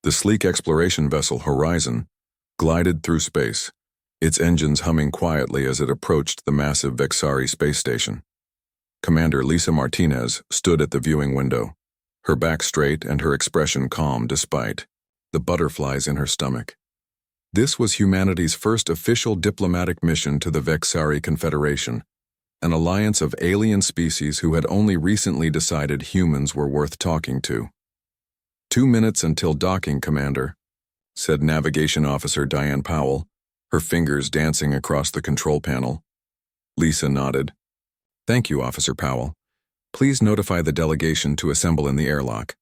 The sleek exploration vessel Horizon glided through space, its engines humming quietly as it approached the massive Vexari space station. Commander Lisa Martinez stood at the viewing window, her back straight and her expression calm despite the butterflies in her stomach. This was humanity's first official diplomatic mission to the Vexari Confederation, an alliance of alien species who had only recently decided humans were worth talking to. 2 minutes until docking, Commander, said Navigation Officer Diane Powell, her fingers dancing across the control panel. Lisa nodded. Thank you, Officer Powell. Please notify the delegation to assemble in the airlock.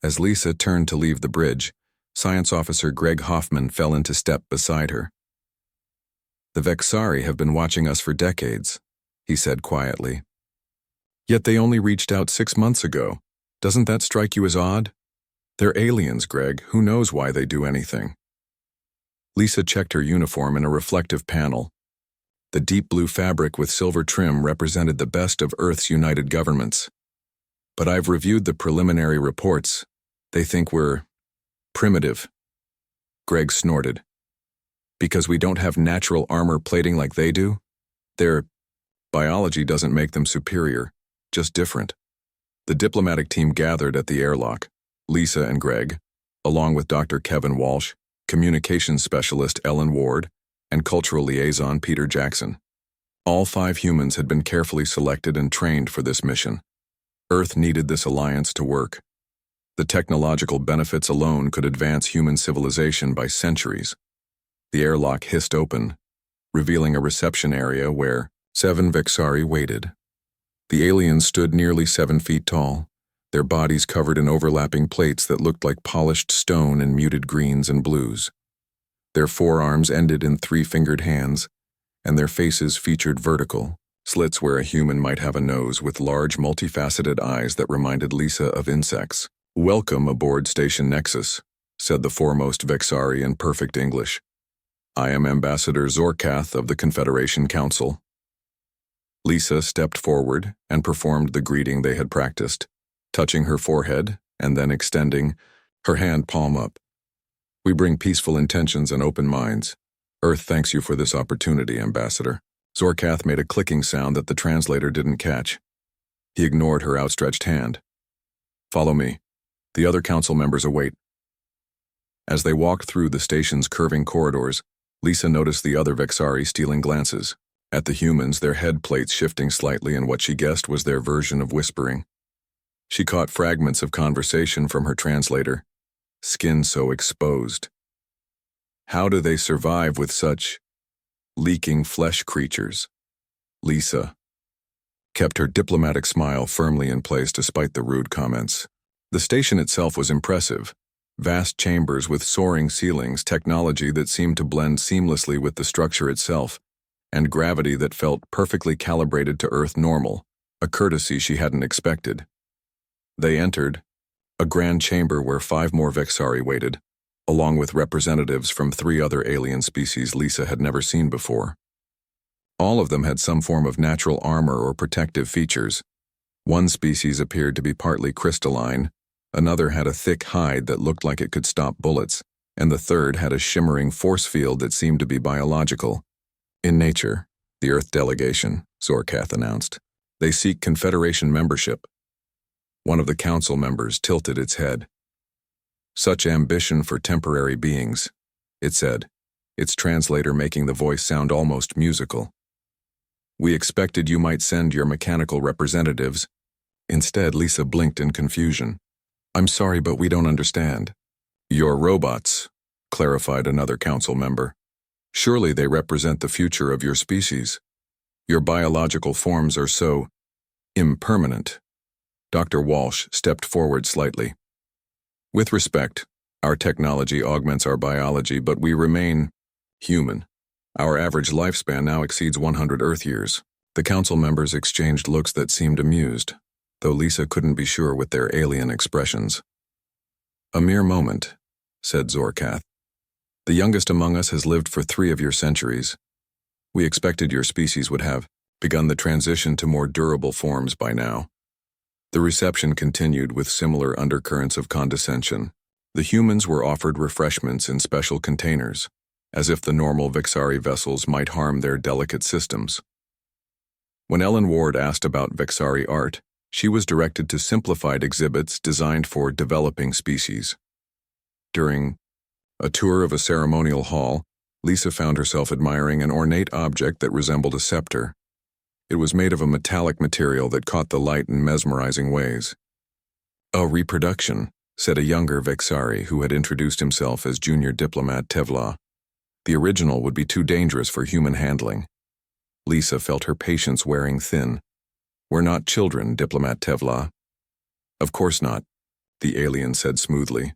As Lisa turned to leave the bridge, Science Officer Greg Hoffman fell into step beside her. The Vexari have been watching us for decades, he said quietly. Yet they only reached out 6 months ago. Doesn't that strike you as odd? They're aliens, Greg. Who knows why they do anything? Lisa checked her uniform in a reflective panel. The deep blue fabric with silver trim represented the best of Earth's united governments. But I've reviewed the preliminary reports. They think we're primitive. Greg snorted. Because we don't have natural armor plating like they do? Their biology doesn't make them superior, just different. The diplomatic team gathered at the airlock, Lisa and Greg, along with Dr. Kevin Walsh, communications specialist Ellen Ward, and cultural liaison Peter Jackson. All 5 humans had been carefully selected and trained for this mission. Earth needed this alliance to work. The technological benefits alone could advance human civilization by centuries. The airlock hissed open, revealing a reception area where 7 Vexari waited. The aliens stood nearly 7 feet tall, their bodies covered in overlapping plates that looked like polished stone in muted greens and blues. Their forearms ended in 3-fingered hands, and their faces featured vertical slits where a human might have a nose with large multifaceted eyes that reminded Lisa of insects. Welcome aboard Station Nexus, said the foremost Vexari in perfect English. I am Ambassador Zorkath of the Confederation Council. Lisa stepped forward and performed the greeting they had practiced, touching her forehead and then extending her hand palm up. We bring peaceful intentions and open minds. Earth thanks you for this opportunity, Ambassador. Zorkath made a clicking sound that the translator didn't catch. He ignored her outstretched hand. Follow me. The other council members await. As they walked through the station's curving corridors, Lisa noticed the other Vexari stealing glances at the humans, their head plates shifting slightly in what she guessed was their version of whispering. She caught fragments of conversation from her translator, skin so exposed. How do they survive with such leaking flesh creatures? Lisa kept her diplomatic smile firmly in place despite the rude comments. The station itself was impressive. Vast chambers with soaring ceilings, technology that seemed to blend seamlessly with the structure itself, and gravity that felt perfectly calibrated to Earth normal, a courtesy she hadn't expected. They entered a grand chamber where 5 more Vexari waited, along with representatives from 3 other alien species Lisa had never seen before. All of them had some form of natural armor or protective features. One species appeared to be partly crystalline, another had a thick hide that looked like it could stop bullets, and the third had a shimmering force field that seemed to be biological. In nature, the Earth delegation, Zorkath announced. They seek Confederation membership. One of the council members tilted its head. Such ambition for temporary beings, it said, its translator making the voice sound almost musical. We expected you might send your mechanical representatives. Instead, Lisa blinked in confusion. I'm sorry, but we don't understand. Your robots, clarified another council member. Surely they represent the future of your species. Your biological forms are so impermanent. Dr. Walsh stepped forward slightly. With respect, our technology augments our biology, but we remain human. Our average lifespan now exceeds 100 Earth years. The council members exchanged looks that seemed amused, though Lisa couldn't be sure with their alien expressions. A mere moment, said Zorkath. The youngest among us has lived for 3 of your centuries. We expected your species would have begun the transition to more durable forms by now. The reception continued with similar undercurrents of condescension. The humans were offered refreshments in special containers, as if the normal Vexari vessels might harm their delicate systems. When Ellen Ward asked about Vexari art, she was directed to simplified exhibits designed for developing species. During a tour of a ceremonial hall, Lisa found herself admiring an ornate object that resembled a scepter. It was made of a metallic material that caught the light in mesmerizing ways. "A reproduction," said a younger Vexari who had introduced himself as junior diplomat Tevla. "The original would be too dangerous for human handling." Lisa felt her patience wearing thin. "We're not children, Diplomat Tevla." "Of course not," the alien said smoothly.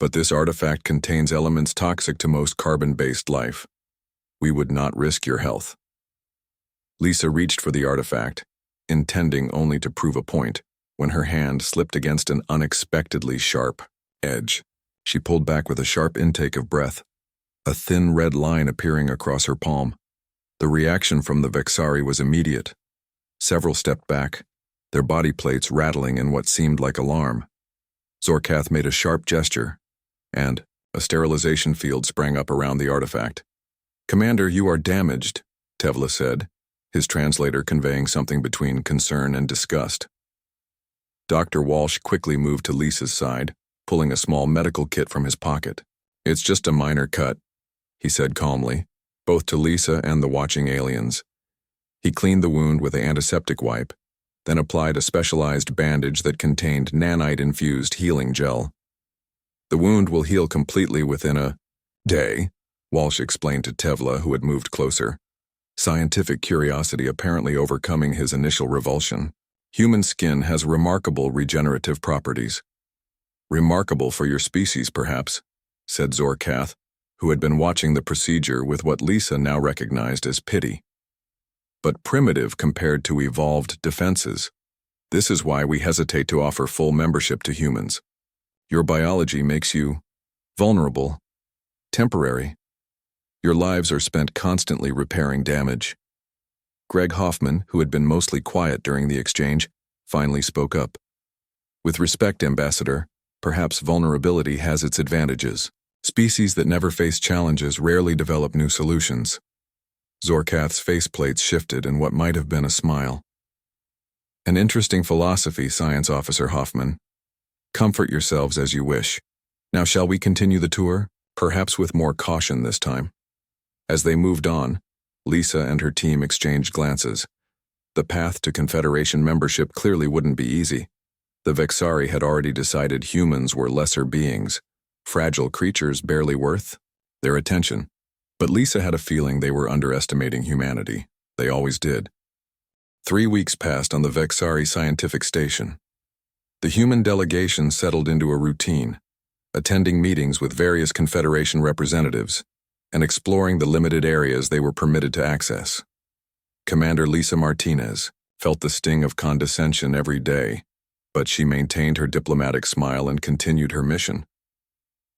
"But this artifact contains elements toxic to most carbon-based life. We would not risk your health." Lisa reached for the artifact, intending only to prove a point, when her hand slipped against an unexpectedly sharp edge. She pulled back with a sharp intake of breath, a thin red line appearing across her palm. The reaction from the Vexari was immediate. Several stepped back, their body plates rattling in what seemed like alarm. Zorkath made a sharp gesture, and a sterilization field sprang up around the artifact. "Commander, you are damaged," Tevla said, his translator conveying something between concern and disgust. Dr. Walsh quickly moved to Lisa's side, pulling a small medical kit from his pocket. "It's just a minor cut," he said calmly, both to Lisa and the watching aliens. He cleaned the wound with an antiseptic wipe, then applied a specialized bandage that contained nanite-infused healing gel. "The wound will heal completely within a day," Walsh explained to Tevla, who had moved closer, scientific curiosity apparently overcoming his initial revulsion. "Human skin has remarkable regenerative properties." "Remarkable for your species, perhaps," said Zorkath, who had been watching the procedure with what Lisa now recognized as pity. "But primitive compared to evolved defenses. This is why we hesitate to offer full membership to humans. Your biology makes you vulnerable, temporary. Your lives are spent constantly repairing damage." Greg Hoffman, who had been mostly quiet during the exchange, finally spoke up. "With respect, Ambassador, perhaps vulnerability has its advantages. Species that never face challenges rarely develop new solutions." Zorkath's faceplates shifted in what might have been a smile. "An interesting philosophy, Science Officer Hoffman. Comfort yourselves as you wish. Now shall we continue the tour, perhaps with more caution this time?" As they moved on, Lisa and her team exchanged glances. The path to Confederation membership clearly wouldn't be easy. The Vexari had already decided humans were lesser beings, fragile creatures barely worth their attention. But Lisa had a feeling they were underestimating humanity. They always did. 3 weeks passed on the Vexari scientific station. The human delegation settled into a routine, attending meetings with various Confederation representatives and exploring the limited areas they were permitted to access. Commander Lisa Martinez felt the sting of condescension every day, but she maintained her diplomatic smile and continued her mission.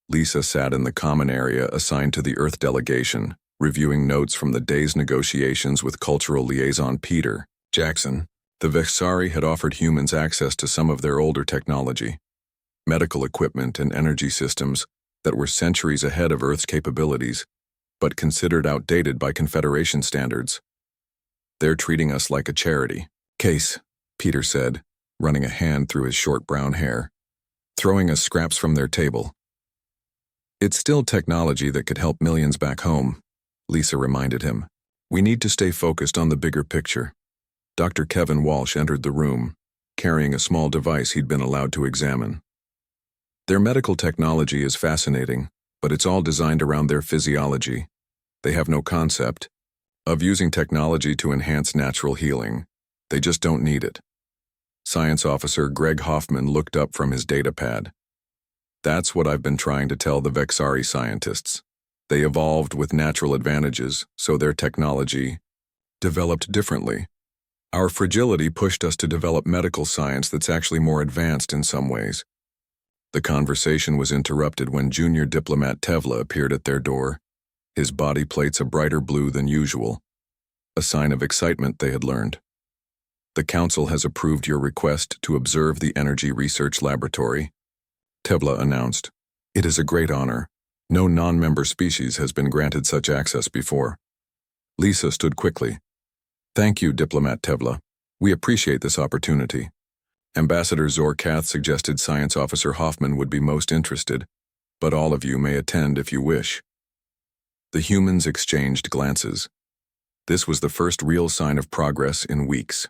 Lisa sat in the common area assigned to the Earth delegation, reviewing notes from the day's negotiations with cultural liaison Peter Jackson. The Vexari had offered humans access to some of their older technology, medical equipment and energy systems that were centuries ahead of Earth's capabilities, but considered outdated by Confederation standards. "They're treating us like a charity case," Peter said, running a hand through his short brown hair, throwing us scraps from their table. "It's still technology that could help millions back home," Lisa reminded him. "We need to stay focused on the bigger picture." Dr. Kevin Walsh entered the room, carrying a small device he'd been allowed to examine. "Their medical technology is fascinating, but it's all designed around their physiology. They have no concept of using technology to enhance natural healing. They just don't need it." Science Officer Greg Hoffman looked up from his datapad. "That's what I've been trying to tell the Vexari scientists. They evolved with natural advantages, so their technology developed differently. Our fragility pushed us to develop medical science that's actually more advanced in some ways." The conversation was interrupted when junior diplomat Tevla appeared at their door, his body plates a brighter blue than usual, a sign of excitement they had learned. "The Council has approved your request to observe the Energy Research Laboratory," Tevla announced. It is a great honor. No non-member species has been granted such access before. Lisa stood quickly. Thank you, Diplomat Tevla. We appreciate this opportunity. Ambassador Zorkath suggested Science Officer Hoffman would be most interested, but all of you may attend if you wish. The humans exchanged glances. This was the first real sign of progress in weeks.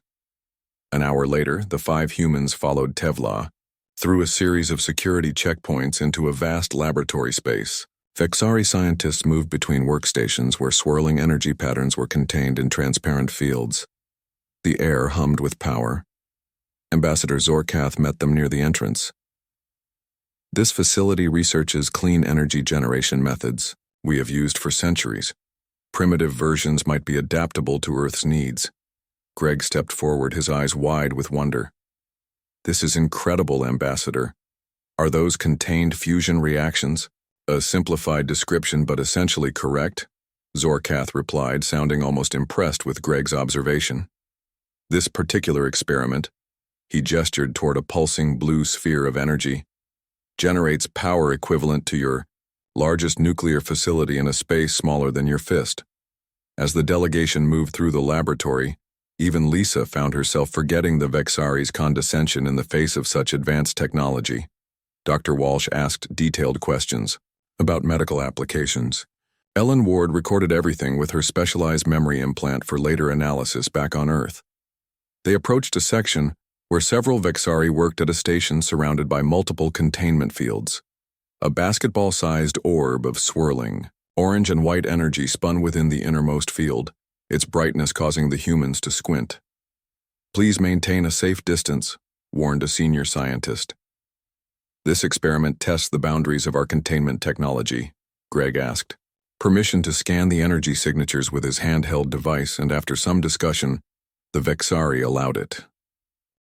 An hour later, the 5 humans followed Tevla through a series of security checkpoints into a vast laboratory space. Vexari scientists moved between workstations where swirling energy patterns were contained in transparent fields. The air hummed with power. Ambassador Zorkath met them near the entrance. This facility researches clean energy generation methods we have used for centuries. Primitive versions might be adaptable to Earth's needs. Greg stepped forward, his eyes wide with wonder. This is incredible, Ambassador. Are those contained fusion reactions? A simplified description but essentially correct, Zorkath replied, sounding almost impressed with Greg's observation. This particular experiment, he gestured toward a pulsing blue sphere of energy, generates power equivalent to your largest nuclear facility in a space smaller than your fist. As the delegation moved through the laboratory, even Lisa found herself forgetting the Vexari's condescension in the face of such advanced technology. Dr. Walsh asked detailed questions about medical applications. Ellen Ward recorded everything with her specialized memory implant for later analysis back on Earth. They approached a section where several Vexari worked at a station surrounded by multiple containment fields. A basketball-sized orb of swirling, orange and white energy spun within the innermost field, its brightness causing the humans to squint. Please maintain a safe distance, warned a senior scientist. This experiment tests the boundaries of our containment technology, Greg asked. Permission to scan the energy signatures with his handheld device, and after some discussion, the Vexari allowed it.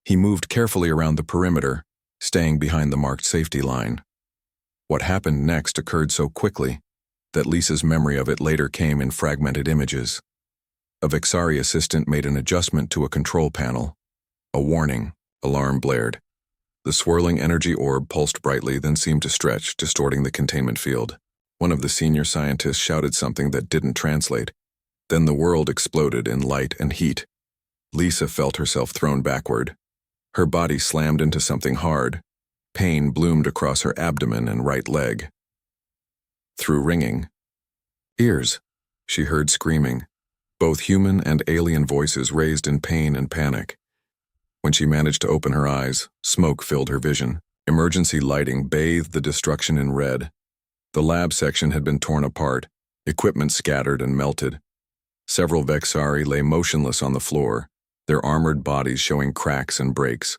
He moved carefully around the perimeter, staying behind the marked safety line. What happened next occurred so quickly that Lisa's memory of it later came in fragmented images. A Vexari assistant made an adjustment to a control panel. A warning alarm blared. The swirling energy orb pulsed brightly, then seemed to stretch, distorting the containment field. One of the senior scientists shouted something that didn't translate. Then the world exploded in light and heat. Lisa felt herself thrown backward. Her body slammed into something hard. Pain bloomed across her abdomen and right leg. Through ringing ears, she heard screaming, both human and alien voices raised in pain and panic. When she managed to open her eyes, smoke filled her vision. Emergency lighting bathed the destruction in red. The lab section had been torn apart, equipment scattered and melted. Several Vexari lay motionless on the floor, their armored bodies showing cracks and breaks.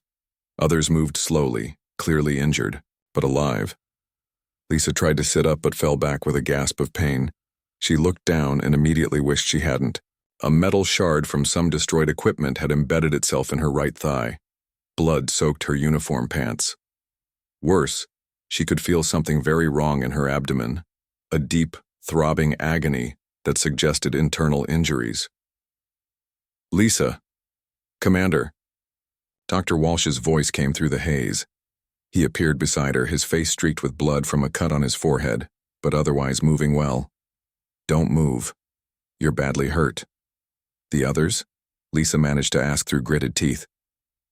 Others moved slowly, clearly injured, but alive. Lisa tried to sit up but fell back with a gasp of pain. She looked down and immediately wished she hadn't. A metal shard from some destroyed equipment had embedded itself in her right thigh. Blood soaked her uniform pants. Worse, she could feel something very wrong in her abdomen, a deep, throbbing agony that suggested internal injuries. Lisa. Commander. Dr. Walsh's voice came through the haze. He appeared beside her, his face streaked with blood from a cut on his forehead, but otherwise moving well. Don't move. You're badly hurt. The others? Lisa managed to ask through gritted teeth.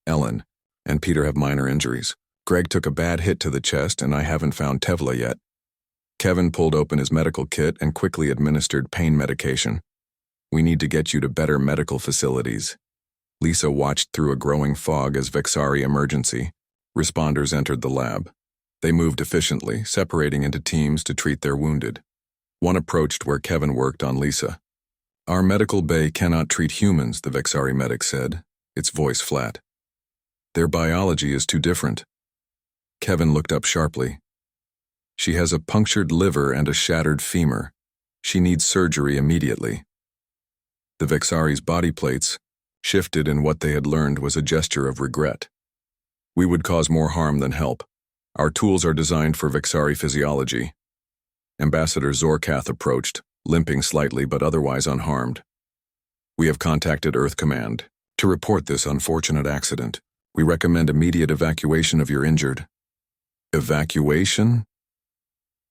Ellen and Peter have minor injuries. Greg took a bad hit to the chest, and I haven't found Tevla yet. Kevin pulled open his medical kit and quickly administered pain medication. We need to get you to better medical facilities. Lisa watched through a growing fog as Vexari emergency responders entered the lab. They moved efficiently, separating into teams to treat their wounded. One approached where Kevin worked on Lisa. Our medical bay cannot treat humans, the Vexari medic said, its voice flat. Their biology is too different. Kevin looked up sharply. She has a punctured liver and a shattered femur. She needs surgery immediately. The Vexari's body plates shifted, and what they had learned was a gesture of regret. We would cause more harm than help. Our tools are designed for Vexari physiology. Ambassador Zorkath approached, limping slightly but otherwise unharmed. We have contacted Earth Command to report this unfortunate accident. We recommend immediate evacuation of your injured. Evacuation?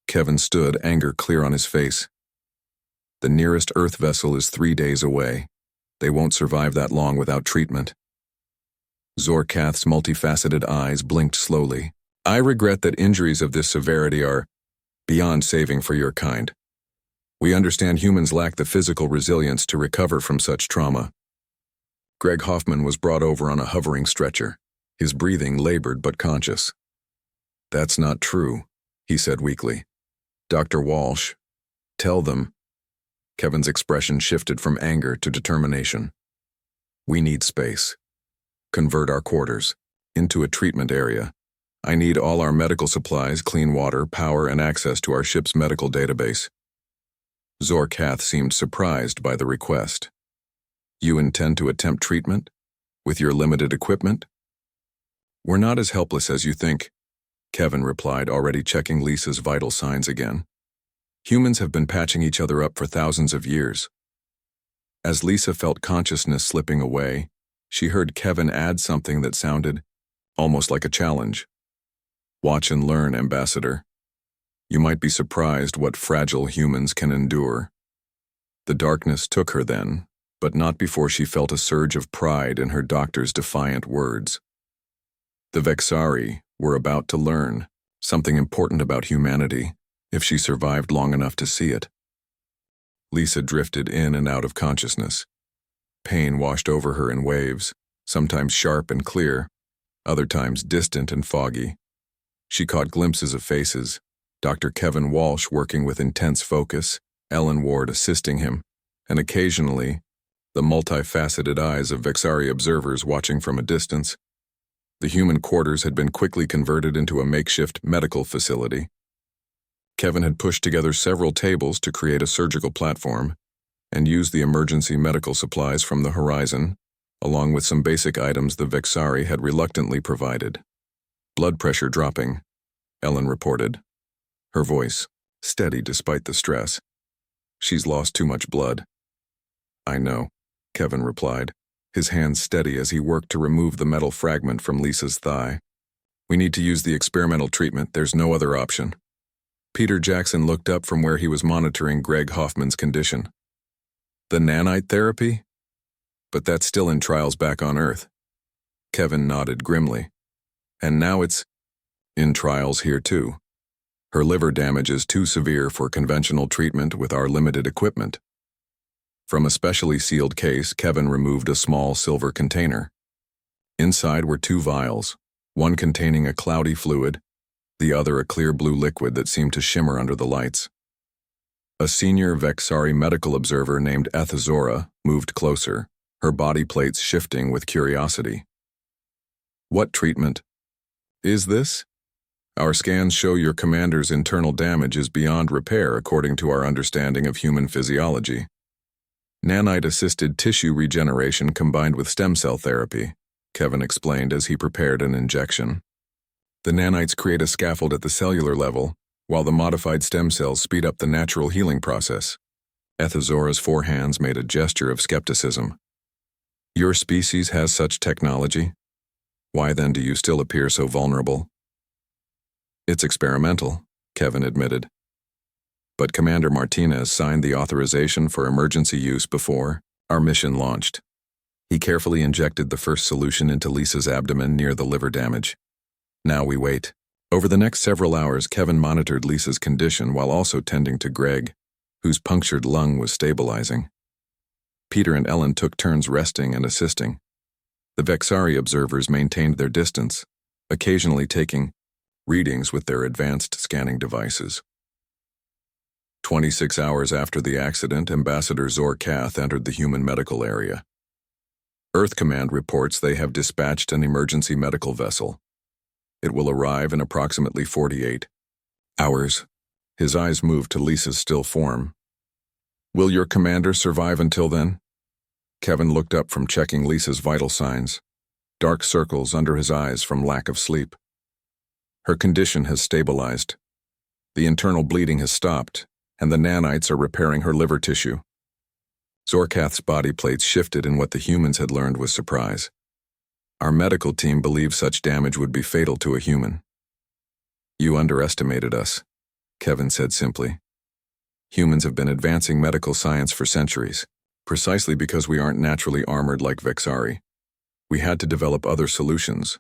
Kevin stood, anger clear on his face. The nearest Earth vessel is 3 days away. They won't survive that long without treatment. Zorkath's multifaceted eyes blinked slowly. I regret that injuries of this severity are beyond saving for your kind. We understand humans lack the physical resilience to recover from such trauma. Greg Hoffman was brought over on a hovering stretcher, his breathing labored but conscious. That's not true, he said weakly. Dr. Walsh, tell them. Kevin's expression shifted from anger to determination. We need space. Convert our quarters into a treatment area. I need all our medical supplies, clean water, power, and access to our ship's medical database. Zorkath seemed surprised by the request. You intend to attempt treatment? With your limited equipment? We're not as helpless as you think, Kevin replied, already checking Lisa's vital signs again. Humans have been patching each other up for thousands of years. As Lisa felt consciousness slipping away, she heard Kevin add something that sounded almost like a challenge. Watch and learn, Ambassador. You might be surprised what fragile humans can endure. The darkness took her then, but not before she felt a surge of pride in her doctor's defiant words. The Vexari were about to learn something important about humanity, if she survived long enough to see it. Lisa drifted in and out of consciousness. Pain washed over her in waves, sometimes sharp and clear, other times distant and foggy. She caught glimpses of faces, Dr. Kevin Walsh working with intense focus, Ellen Ward assisting him, and occasionally, the multifaceted eyes of Vexari observers watching from a distance. The human quarters had been quickly converted into a makeshift medical facility. Kevin had pushed together several tables to create a surgical platform and used the emergency medical supplies from the horizon, along with some basic items the Vexari had reluctantly provided. Blood pressure dropping, Ellen reported, her voice steady despite the stress. She's lost too much blood. I know, Kevin replied, his hands steady as he worked to remove the metal fragment from Lisa's thigh. We need to use the experimental treatment, there's no other option. Peter Jackson looked up from where he was monitoring Greg Hoffman's condition. The nanite therapy? But that's still in trials back on Earth. Kevin nodded grimly. And now it's in trials here too. Her liver damage is too severe for conventional treatment with our limited equipment. From a specially sealed case, Kevin removed a small silver container. Inside were 2 vials, one containing a cloudy fluid, the other a clear blue liquid that seemed to shimmer under the lights. A senior Vexari medical observer named Ethazora moved closer, her body plates shifting with curiosity. What treatment is this? Our scans show your commander's internal damage is beyond repair according to our understanding of human physiology. Nanite-assisted tissue regeneration combined with stem cell therapy, Kevin explained as he prepared an injection. The nanites create a scaffold at the cellular level, while the modified stem cells speed up the natural healing process. Ethazora's 4 hands made a gesture of skepticism. Your species has such technology? Why then do you still appear so vulnerable? It's experimental, Kevin admitted. But Commander Martinez signed the authorization for emergency use before our mission launched. He carefully injected the first solution into Lisa's abdomen near the liver damage. Now we wait. Over the next several hours, Kevin monitored Lisa's condition while also tending to Greg, whose punctured lung was stabilizing. Peter and Ellen took turns resting and assisting. The Vexari observers maintained their distance, occasionally taking readings with their advanced scanning devices. 26 hours after the accident, Ambassador Zorkath entered the human medical area. Earth Command reports they have dispatched an emergency medical vessel. It will arrive in approximately 48 hours. His eyes moved to Lisa's still form. Will your commander survive until then? Kevin looked up from checking Lisa's vital signs, dark circles under his eyes from lack of sleep. Her condition has stabilized. The internal bleeding has stopped, and the nanites are repairing her liver tissue. Zorkath's body plates shifted in what the humans had learned was surprise. Our medical team believed such damage would be fatal to a human. You underestimated us. Kevin said simply. Humans have been advancing medical science for centuries, precisely because we aren't naturally armored like Vexari. We had to develop other solutions.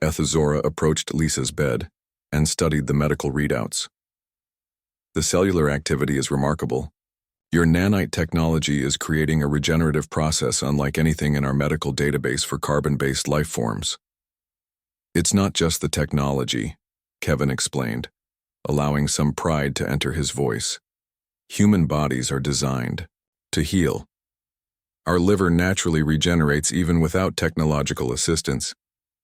Ethzora approached Lisa's bed and studied the medical readouts. The cellular activity is remarkable. Your nanite technology is creating a regenerative process unlike anything in our medical database for carbon-based life forms. It's not just the technology, Kevin explained, allowing some pride to enter his voice. Human bodies are designed to heal. Our liver naturally regenerates even without technological assistance.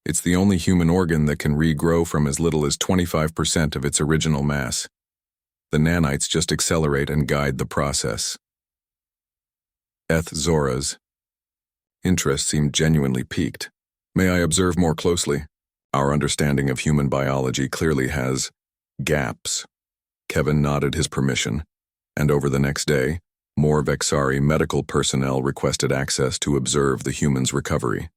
It's the only human organ that can regrow from as little as 25% of its original mass. The nanites just accelerate and guide the process. Zora's interest seemed genuinely piqued. May I observe more closely? Our understanding of human biology clearly has gaps. Kevin nodded his permission, and over the next day, more Vexari medical personnel requested access to observe the human's recovery.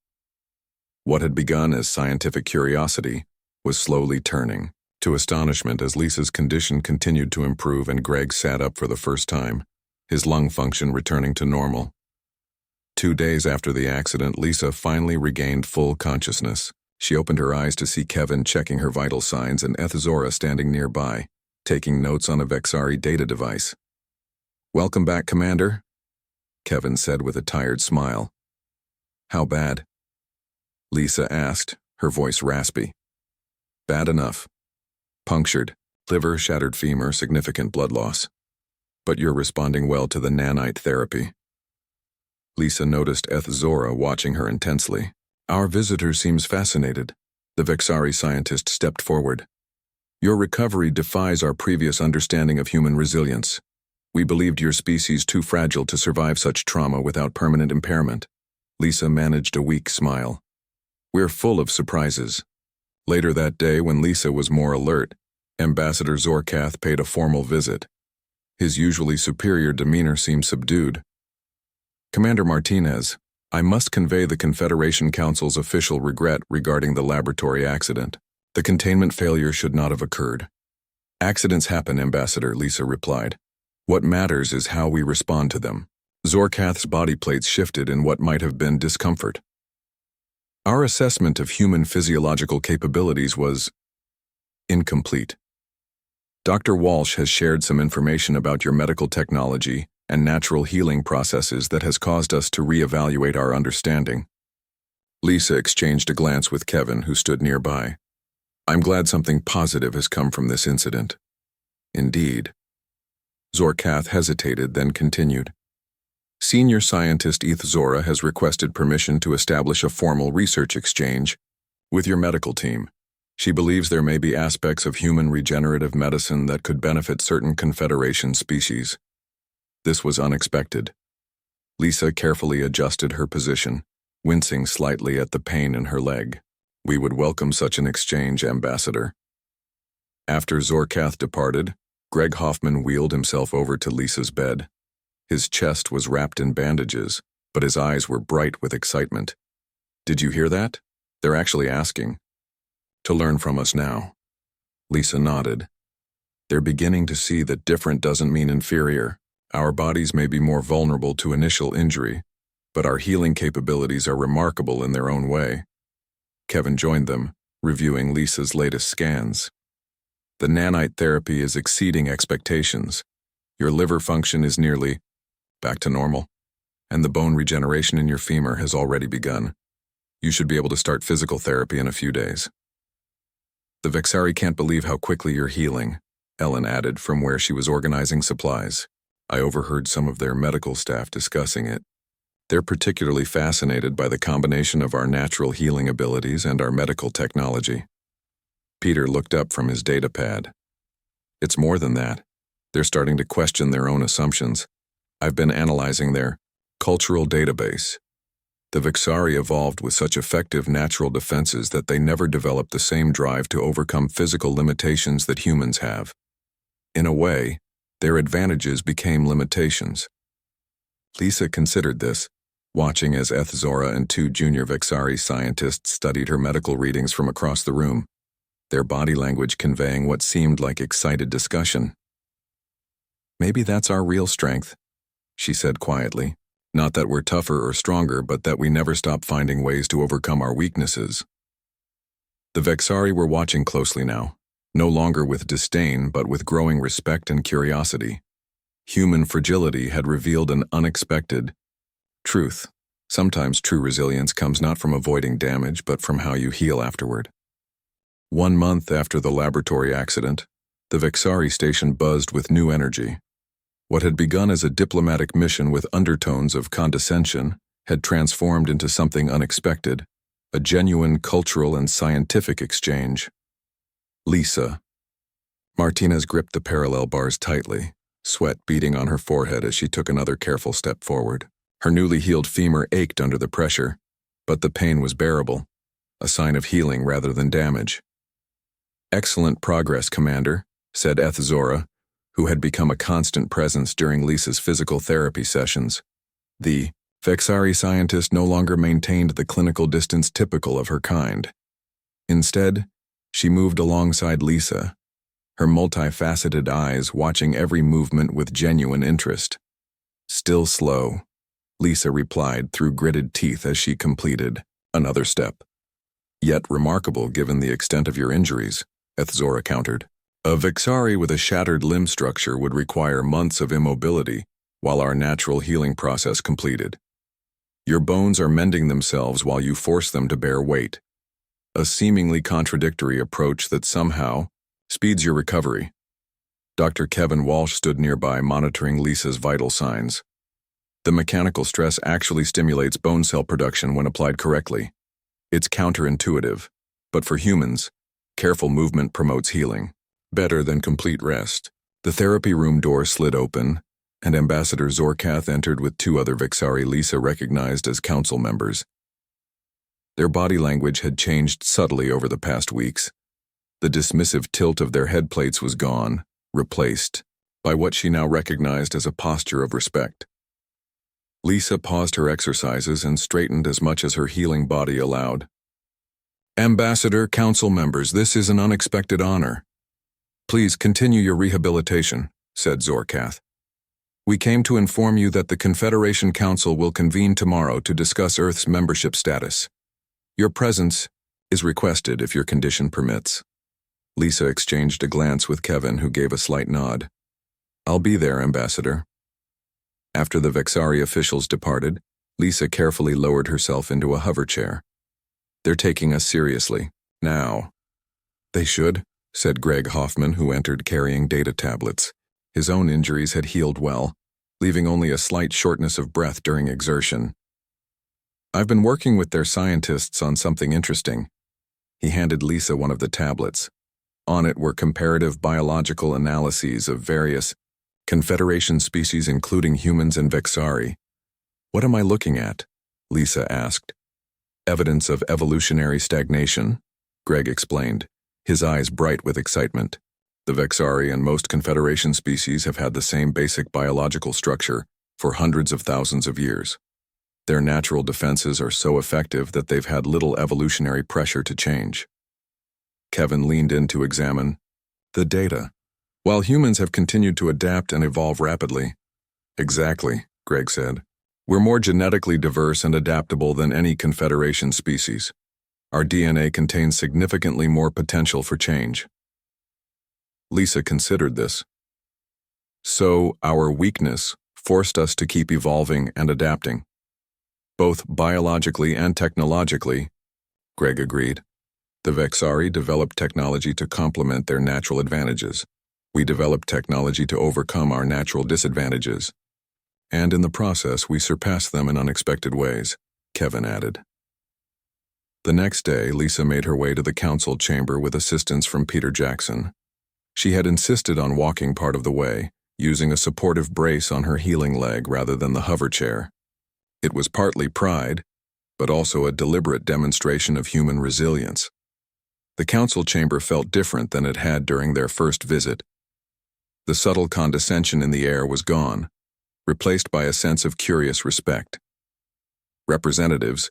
What had begun as scientific curiosity was slowly turning to astonishment as Lisa's condition continued to improve and Greg sat up for the first time, his lung function returning to normal. 2 days after the accident, Lisa finally regained full consciousness. She opened her eyes to see Kevin checking her vital signs and Ethzora standing nearby, taking notes on a Vexari data device. "Welcome back, Commander," Kevin said with a tired smile. "How bad?" Lisa asked, her voice raspy. "Bad enough. Punctured, liver, shattered femur, significant blood loss. But you're responding well to the nanite therapy." Lisa noticed Ethzora watching her intensely. "Our visitor seems fascinated." The Vexari scientist stepped forward. "Your recovery defies our previous understanding of human resilience. We believed your species too fragile to survive such trauma without permanent impairment." Lisa managed a weak smile. "We're full of surprises." Later that day, when Lisa was more alert, Ambassador Zorkath paid a formal visit. His usually superior demeanor seemed subdued. "Commander Martinez, I must convey the Confederation Council's official regret regarding the laboratory accident. The containment failure should not have occurred." "Accidents happen, Ambassador," Lisa replied. "What matters is how we respond to them." Zorkath's body plates shifted in what might have been discomfort. "Our assessment of human physiological capabilities was incomplete. Dr. Walsh has shared some information about your medical technology and natural healing processes that has caused us to reevaluate our understanding." Lisa exchanged a glance with Kevin, who stood nearby. "I'm glad something positive has come from this incident." "Indeed." Zorkath hesitated, then continued. "Senior scientist Ethzora has requested permission to establish a formal research exchange with your medical team. She believes there may be aspects of human regenerative medicine that could benefit certain Confederation species." This was unexpected. Lisa carefully adjusted her position, wincing slightly at the pain in her leg. "We would welcome such an exchange, Ambassador." After Zorkath departed, Greg Hoffman wheeled himself over to Lisa's bed. His chest was wrapped in bandages, but his eyes were bright with excitement. "Did you hear that? They're actually asking to learn from us now." Lisa nodded. "They're beginning to see that different doesn't mean inferior. Our bodies may be more vulnerable to initial injury, but our healing capabilities are remarkable in their own way." Kevin joined them, reviewing Lisa's latest scans. "The nanite therapy is exceeding expectations. Your liver function is nearly back to normal, and the bone regeneration in your femur has already begun. You should be able to start physical therapy in a few days." "The Vexari can't believe how quickly you're healing," Ellen added from where she was organizing supplies. "I overheard some of their medical staff discussing it. They're particularly fascinated by the combination of our natural healing abilities and our medical technology." Peter looked up from his data pad. "It's more than that. They're starting to question their own assumptions. I've been analyzing their cultural database. The Vexari evolved with such effective natural defenses that they never developed the same drive to overcome physical limitations that humans have. In a way, their advantages became limitations." Lisa considered this, watching as Ethzora and 2 junior Vexari scientists studied her medical readings from across the room. their body language conveying what seemed like excited discussion. "Maybe that's our real strength," she said quietly. "Not that we're tougher or stronger, but that we never stop finding ways to overcome our weaknesses." The Vexari were watching closely now, no longer with disdain but with growing respect and curiosity. Human fragility had revealed an unexpected truth. Sometimes true resilience comes not from avoiding damage but from how you heal afterward. 1 month after the laboratory accident, the Vexari station buzzed with new energy. What had begun as a diplomatic mission with undertones of condescension had transformed into something unexpected, a genuine cultural and scientific exchange. Lisa. Martinez gripped the parallel bars tightly, sweat beading on her forehead as she took another careful step forward. Her newly healed femur ached under the pressure, but the pain was bearable, a sign of healing rather than damage. "Excellent progress, Commander," said Zora, who had become a constant presence during Lisa's physical therapy sessions. The Vexari scientist no longer maintained the clinical distance typical of her kind. Instead, she moved alongside Lisa, her multifaceted eyes watching every movement with genuine interest. "Still slow," Lisa replied through gritted teeth as she completed another step. "Yet remarkable given the extent of your injuries," Zora countered. "A Vexari with a shattered limb structure would require months of immobility, while our natural healing process completed. Your bones are mending themselves while you force them to bear weight. A seemingly contradictory approach that somehow speeds your recovery." Dr. Kevin Walsh stood nearby monitoring Lisa's vital signs. "The mechanical stress actually stimulates bone cell production when applied correctly. It's counterintuitive, but for humans, careful movement promotes healing, better than complete rest." The therapy room door slid open, and Ambassador Zorkath entered with 2 other Vexari Lisa recognized as council members. Their body language had changed subtly over the past weeks. The dismissive tilt of their head plates was gone, replaced by what she now recognized as a posture of respect. Lisa paused her exercises and straightened as much as her healing body allowed. "Ambassador, council members, this is an unexpected honor. Please continue your rehabilitation," said Zorkath. "We came to inform you that the Confederation Council will convene tomorrow to discuss Earth's membership status. Your presence is requested if your condition permits." Lisa exchanged a glance with Kevin, who gave a slight nod. "I'll be there, Ambassador." After the Vexari officials departed, Lisa carefully lowered herself into a hover chair. "They're taking us seriously. Now." "They should," said Greg Hoffman, who entered carrying data tablets. His own injuries had healed well, leaving only a slight shortness of breath during exertion. "I've been working with their scientists on something interesting." He handed Lisa one of the tablets. On it were comparative biological analyses of various Confederation species including humans and Vexari. "What am I looking at?" Lisa asked. "Evidence of evolutionary stagnation," Greg explained, his eyes bright with excitement. "The Vexari and most Confederation species have had the same basic biological structure for hundreds of thousands of years. Their natural defenses are so effective that they've had little evolutionary pressure to change." Kevin leaned in to examine the data. "While humans have continued to adapt and evolve rapidly." "Exactly," Greg said. "We're more genetically diverse and adaptable than any Confederation species. Our DNA contains significantly more potential for change." Lisa considered this. "So, our weakness forced us to keep evolving and adapting. Both biologically and technologically," Greg agreed. "The Vexari developed technology to complement their natural advantages. We developed technology to overcome our natural disadvantages. And in the process, we surpassed them in unexpected ways," Kevin added. The next day, Lisa made her way to the council chamber with assistance from Peter Jackson. She had insisted on walking part of the way, using a supportive brace on her healing leg rather than the hover chair. It was partly pride, but also a deliberate demonstration of human resilience. The council chamber felt different than it had during their first visit. The subtle condescension in the air was gone, replaced by a sense of curious respect. Representatives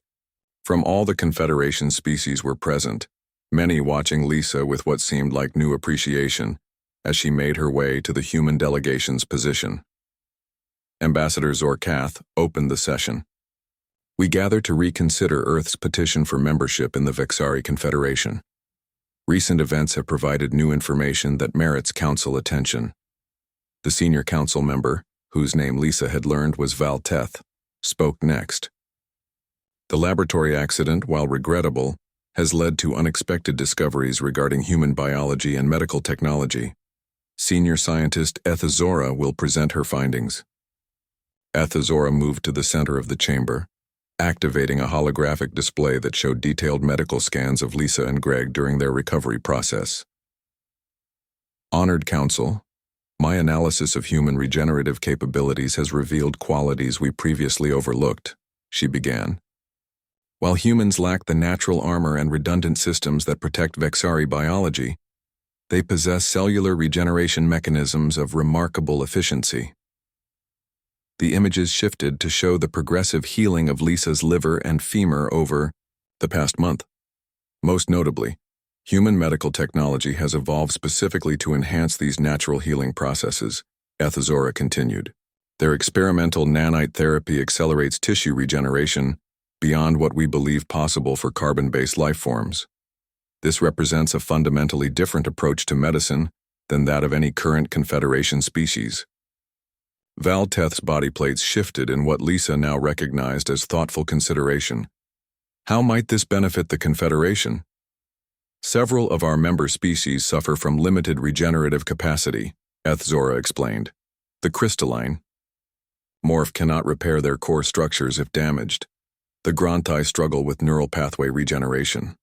from all the Confederation species were present, many watching Lisa with what seemed like new appreciation as she made her way to the human delegation's position. Ambassador Zorkath opened the session. We gather to reconsider Earth's petition for membership in the Vexari Confederation. Recent events have provided new information that merits council attention. The senior council member, whose name Lisa had learned was Val Teth, spoke next. The laboratory accident, while regrettable, has led to unexpected discoveries regarding human biology and medical technology. Senior scientist Ethazora will present her findings. Ethazora moved to the center of the chamber, activating a holographic display that showed detailed medical scans of Lisa and Greg during their recovery process. Honored Council, my analysis of human regenerative capabilities has revealed qualities we previously overlooked, she began. While humans lack the natural armor and redundant systems that protect Vexari biology, they possess cellular regeneration mechanisms of remarkable efficiency. The images shifted to show the progressive healing of Lisa's liver and femur over the past month. Most notably, human medical technology has evolved specifically to enhance these natural healing processes, Ethazora continued. Their experimental nanite therapy accelerates tissue regeneration beyond what we believe possible for carbon-based life forms. This represents a fundamentally different approach to medicine than that of any current Confederation species. Val Teth's body plates shifted in what Lisa now recognized as thoughtful consideration. How might this benefit the Confederation? Several of our member species suffer from limited regenerative capacity, Ethazora explained. The crystalline morph cannot repair their core structures if damaged. The Grantai struggle with neural pathway regeneration.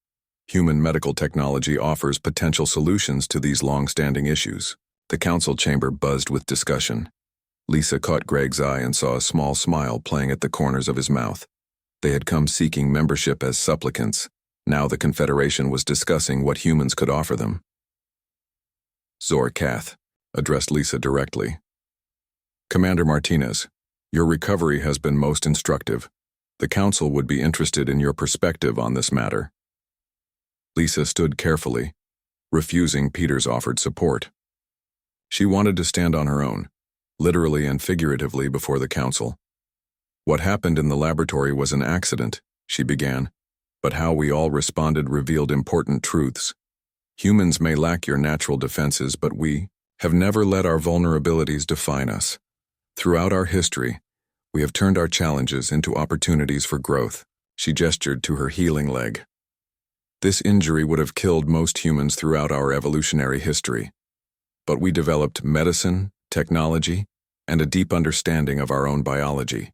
Human medical technology offers potential solutions to these long-standing issues. The council chamber buzzed with discussion. Lisa caught Greg's eye and saw a small smile playing at the corners of his mouth. They had come seeking membership as supplicants. Now the Confederation was discussing what humans could offer them. Zorkath addressed Lisa directly. Commander Martinez, your recovery has been most instructive. The Council would be interested in your perspective on this matter. Lisa stood carefully, refusing Peter's offered support. She wanted to stand on her own, literally and figuratively, before the Council. What happened in the laboratory was an accident, she began, but how we all responded revealed important truths. Humans may lack your natural defenses, but we have never let our vulnerabilities define us. Throughout our history, we have turned our challenges into opportunities for growth. She gestured to her healing leg. This injury would have killed most humans throughout our evolutionary history. But we developed medicine, technology, and a deep understanding of our own biology.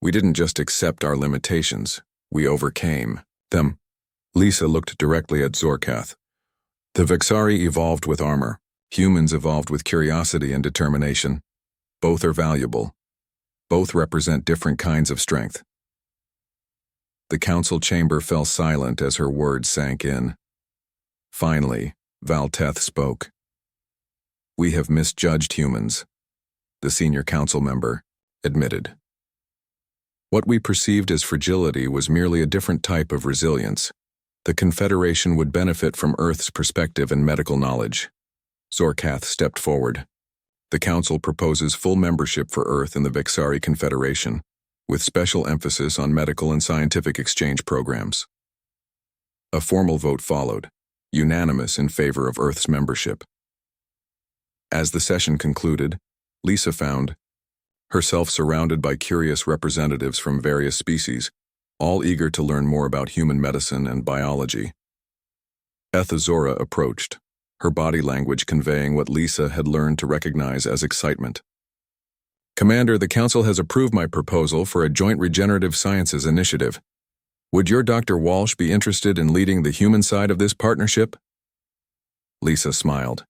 We didn't just accept our limitations, we overcame them. Lisa looked directly at Zorkath. The Vexari evolved with armor. Humans evolved with curiosity and determination. Both are valuable. Both represent different kinds of strength. The council chamber fell silent as her words sank in. Finally, Val Teth spoke. We have misjudged humans, the senior council member admitted. What we perceived as fragility was merely a different type of resilience. The Confederation would benefit from Earth's perspective and medical knowledge. Zorkath stepped forward. The Council proposes full membership for Earth in the Vexari Confederation, with special emphasis on medical and scientific exchange programs. A formal vote followed, unanimous in favor of Earth's membership. As the session concluded, Lisa found herself surrounded by curious representatives from various species, all eager to learn more about human medicine and biology. Ethazora approached, her body language conveying what Lisa had learned to recognize as excitement. Commander, the Council has approved my proposal for a joint regenerative sciences initiative. Would your Dr. Walsh be interested in leading the human side of this partnership? Lisa smiled.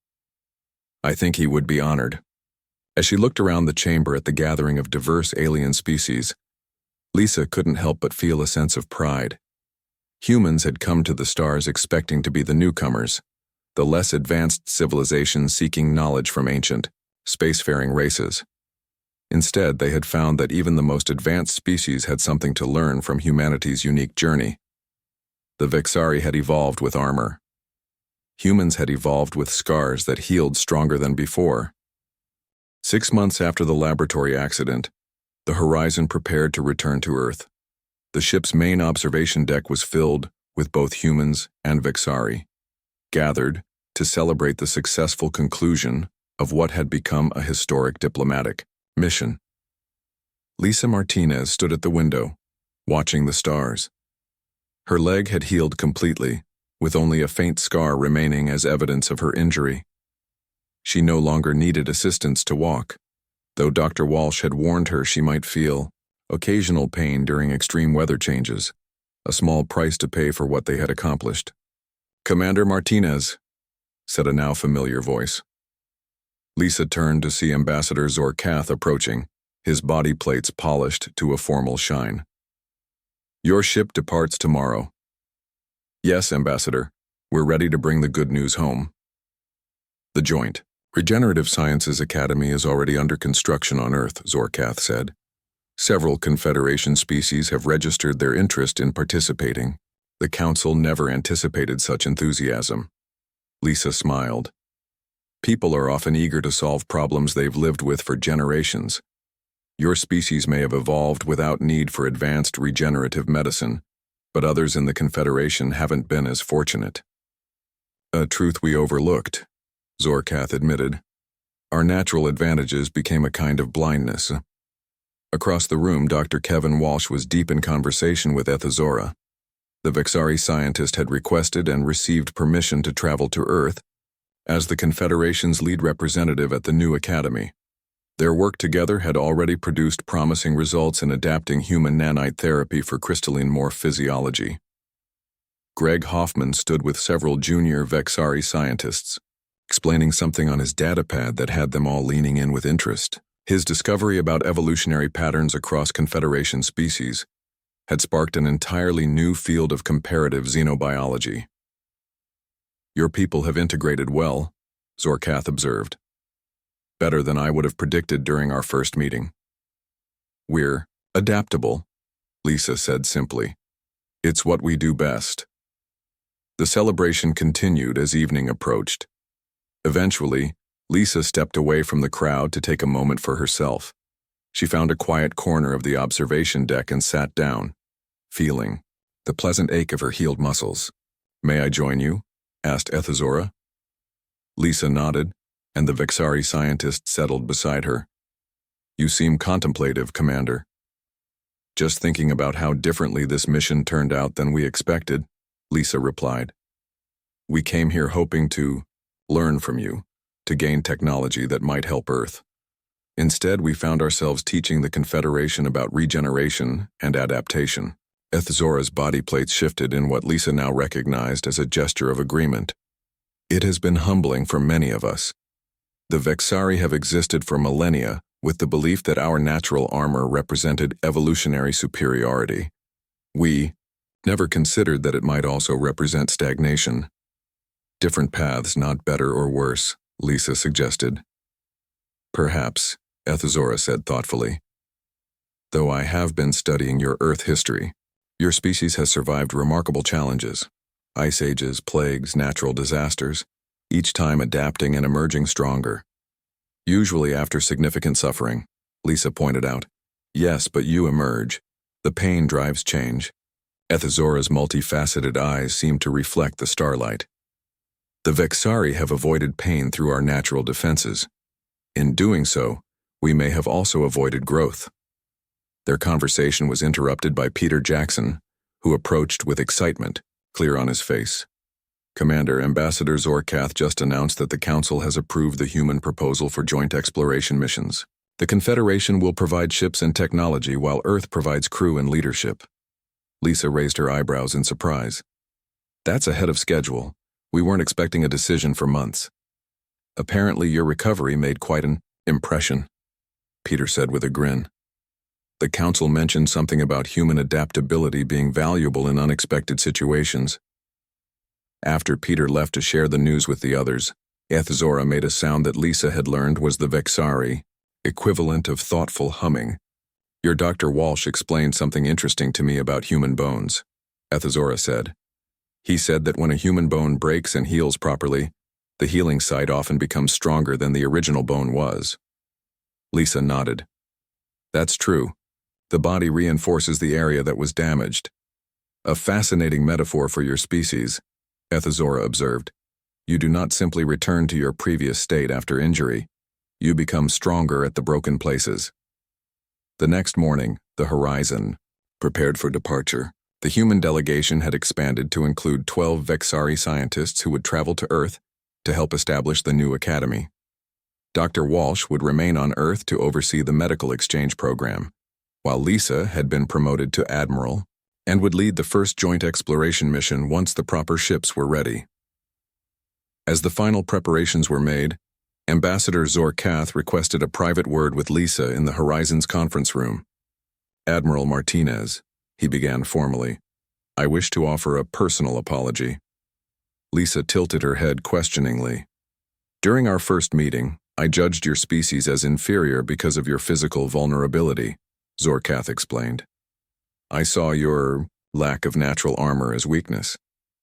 I think he would be honored. As she looked around the chamber at the gathering of diverse alien species, Lisa couldn't help but feel a sense of pride. Humans had come to the stars expecting to be the newcomers, the less advanced civilizations seeking knowledge from ancient, spacefaring races. Instead, they had found that even the most advanced species had something to learn from humanity's unique journey. The Vexari had evolved with armor, Humans had evolved with scars that healed stronger than before. 6 months after the laboratory accident, the Horizon prepared to return to Earth. The ship's main observation deck was filled with both humans and Vexari, gathered to celebrate the successful conclusion of what had become a historic diplomatic mission. Lisa Martinez stood at the window, watching the stars. Her leg had healed completely, with only a faint scar remaining as evidence of her injury. She no longer needed assistance to walk, though Dr. Walsh had warned her she might feel occasional pain during extreme weather changes, a small price to pay for what they had accomplished. "Commander Martinez," said a now familiar voice. Lisa turned to see Ambassador Zorkath approaching, his body plates polished to a formal shine. "Your ship departs tomorrow." "Yes, Ambassador. We're ready to bring the good news home." The Joint Regenerative Sciences Academy is already under construction on Earth, Zorkath said. Several Confederation species have registered their interest in participating. The Council never anticipated such enthusiasm. Lisa smiled. People are often eager to solve problems they've lived with for generations. Your species may have evolved without need for advanced regenerative medicine, but others in the Confederation haven't been as fortunate. "A truth we overlooked," Zorkath admitted. "Our natural advantages became a kind of blindness." Across the room, Dr. Kevin Walsh was deep in conversation with Ethazora. The Vexari scientist had requested and received permission to travel to Earth as the Confederation's lead representative at the new academy. Their work together had already produced promising results in adapting human nanite therapy for crystalline morph physiology. Greg Hoffman stood with several junior Vexari scientists, explaining something on his datapad that had them all leaning in with interest. His discovery about evolutionary patterns across Confederation species had sparked an entirely new field of comparative xenobiology. "Your people have integrated well," Zorkath observed. "Better than I would have predicted during our first meeting." "We're adaptable," Lisa said simply. "It's what we do best." The celebration continued as evening approached. Eventually, Lisa stepped away from the crowd to take a moment for herself. She found a quiet corner of the observation deck and sat down, feeling the pleasant ache of her healed muscles. "May I join you?" asked Ethazora. Lisa nodded, and the Vexari scientist settled beside her. "You seem contemplative, Commander." "Just thinking about how differently this mission turned out than we expected," Lisa replied. "We came here hoping to learn from you, to gain technology that might help Earth. Instead, we found ourselves teaching the Confederation about regeneration and adaptation." Ethazora's body plates shifted in what Lisa now recognized as a gesture of agreement. "It has been humbling for many of us. The Vexari have existed for millennia with the belief that our natural armor represented evolutionary superiority. We never considered that it might also represent stagnation. Different paths, not better or worse," Lisa suggested. "Perhaps," Ethazora said thoughtfully. "Though I have been studying your Earth history. Your species has survived remarkable challenges. Ice ages, plagues, natural disasters, each time adapting and emerging stronger. Usually after significant suffering," Lisa pointed out. "Yes, but you emerge. The pain drives change." Ethazora's multifaceted eyes seemed to reflect the starlight. "The Vexari have avoided pain through our natural defenses. In doing so, we may have also avoided growth." Their conversation was interrupted by Peter Jackson, who approached with excitement, clear on his face. "Commander, Ambassador Zorkath just announced that the Council has approved the human proposal for joint exploration missions. The Confederation will provide ships and technology while Earth provides crew and leadership." Lisa raised her eyebrows in surprise. "That's ahead of schedule. We weren't expecting a decision for months." "Apparently your recovery made quite an impression," Peter said with a grin. "The Council mentioned something about human adaptability being valuable in unexpected situations." After Peter left to share the news with the others, Ethazora made a sound that Lisa had learned was the Vexari equivalent of thoughtful humming. "Your Dr. Walsh explained something interesting to me about human bones," Ethazora said. He said that when a human bone breaks and heals properly, the healing site often becomes stronger than the original bone was. Lisa nodded. That's true. The body reinforces the area that was damaged. A fascinating metaphor for your species, Ethazora observed. You do not simply return to your previous state after injury. You become stronger at the broken places. The next morning, the Horizon prepared for departure. The human delegation had expanded to include 12 Vexari scientists who would travel to Earth to help establish the new academy. Dr. Walsh would remain on Earth to oversee the medical exchange program, while Lisa had been promoted to Admiral and would lead the first joint exploration mission once the proper ships were ready. As the final preparations were made, Ambassador Zorkath requested a private word with Lisa in the Horizon's conference room. Admiral Martinez, he began formally, I wish to offer a personal apology. Lisa tilted her head questioningly. During our first meeting, I judged your species as inferior because of your physical vulnerability, Zorkath explained. I saw your lack of natural armor as weakness.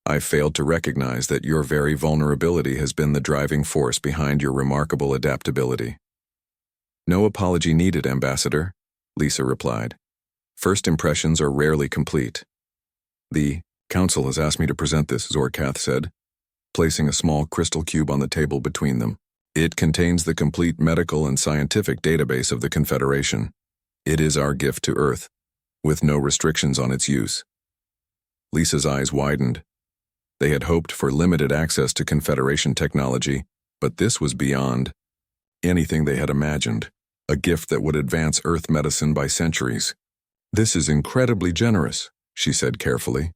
I failed to recognize that your very vulnerability has been the driving force behind your remarkable adaptability. No apology needed, Ambassador, Lisa replied. First impressions are rarely complete. The Council has asked me to present this, Zorkath said, placing a small crystal cube on the table between them. It contains the complete medical and scientific database of the Confederation. It is our gift to Earth, with no restrictions on its use. Lisa's eyes widened. They had hoped for limited access to Confederation technology, but this was beyond anything they had imagined, a gift that would advance Earth medicine by centuries. This is incredibly generous, she said carefully.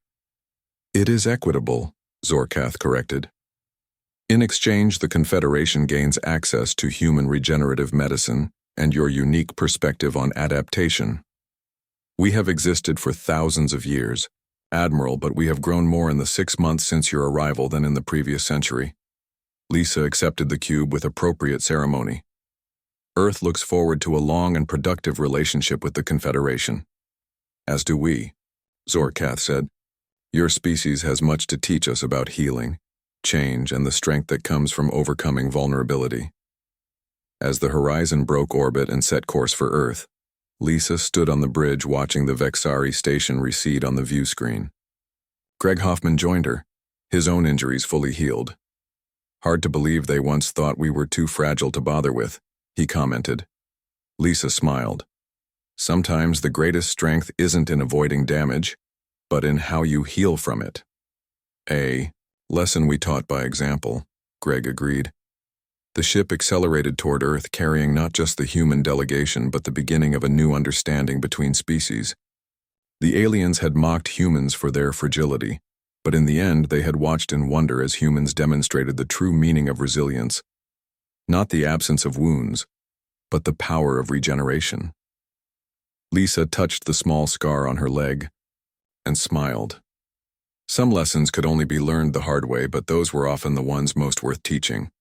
It is equitable, Zorkath corrected. In exchange, the Confederation gains access to human regenerative medicine and your unique perspective on adaptation. We have existed for thousands of years, Admiral, but we have grown more in the 6 months since your arrival than in the previous century. Lisa accepted the cube with appropriate ceremony. Earth looks forward to a long and productive relationship with the Confederation. As do we, Zorkath said. Your species has much to teach us about healing, change, and the strength that comes from overcoming vulnerability. As the Horizon broke orbit and set course for Earth, Lisa stood on the bridge watching the Vexari station recede on the view screen. Greg Hoffman joined her, his own injuries fully healed. Hard to believe they once thought we were too fragile to bother with, he commented. Lisa smiled. Sometimes the greatest strength isn't in avoiding damage, but in how you heal from it. A lesson we taught by example, Greg agreed. The ship accelerated toward Earth, carrying not just the human delegation but the beginning of a new understanding between species. The aliens had mocked humans for their fragility, but in the end they had watched in wonder as humans demonstrated the true meaning of resilience. Not the absence of wounds, but the power of regeneration. Lisa touched the small scar on her leg and smiled. Some lessons could only be learned the hard way, but those were often the ones most worth teaching.